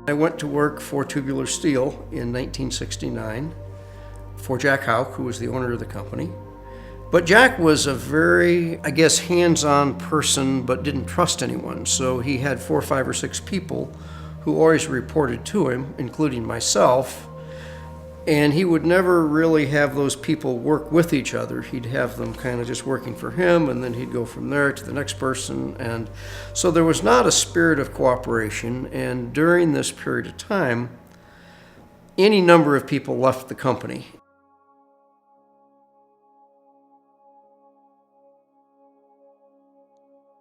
I went to work for Tubular Steel in 1969 for Jack Houck, who was the owner of the company. But Jack was a very, I guess, hands-on person, but didn't trust anyone. So he had 4, 5, or 6 people who always reported to him, including myself. And he would never really have those people work with each other. He'd have them kind of just working for him, and then he'd go from there to the next person. And so there was not a spirit of cooperation. And during this period of time, any number of people left the company.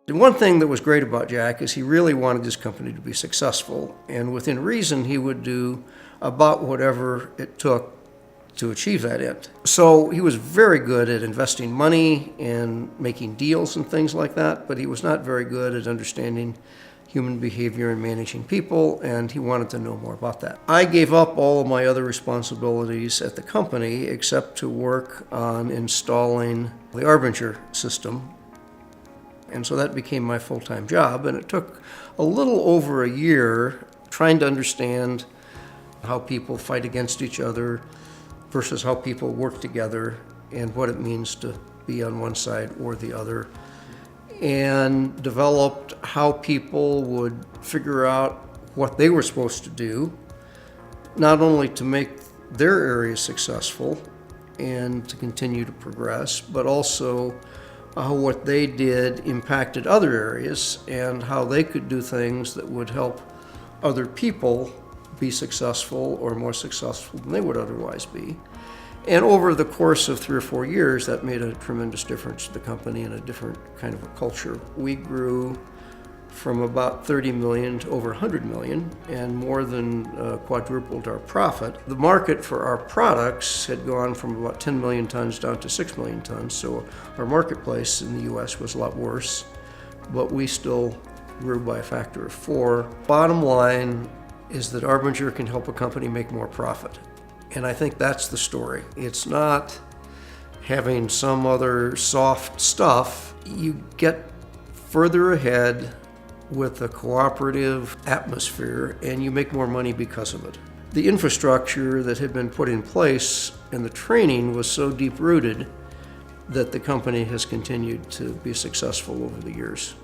And one thing that was great about Jack is he really wanted his company to be successful, and within reason he would do about whatever it took to achieve that end. So he was very good at investing money and making deals and things like that, but he was not very good at understanding human behavior and managing people, and he wanted to know more about that. I gave up all of my other responsibilities at the company except to work on installing the Arbinger system. And so that became my full-time job, and it took a little over a year trying to understand how people fight against each other versus how people work together and what it means to be on one side or the other, and developed how people would figure out what they were supposed to do, not only to make their area successful and to continue to progress, but also how what they did impacted other areas and how they could do things that would help other people be successful or more successful than they would otherwise be. And over the course of 3 or 4 years, that made a tremendous difference to the company and a different kind of a culture. We grew from about 30 million to over 100 million and more than quadrupled our profit. The market for our products had gone from about 10 million tons down to 6 million tons, so our marketplace in the US was a lot worse, but we still grew by a factor of 4. Bottom line is that Arbinger can help a company make more profit, and I think that's the story. It's not having some other soft stuff. You get further ahead with a cooperative atmosphere, and you make more money because of it. The infrastructure that had been put in place and the training was so deep-rooted that the company has continued to be successful over the years.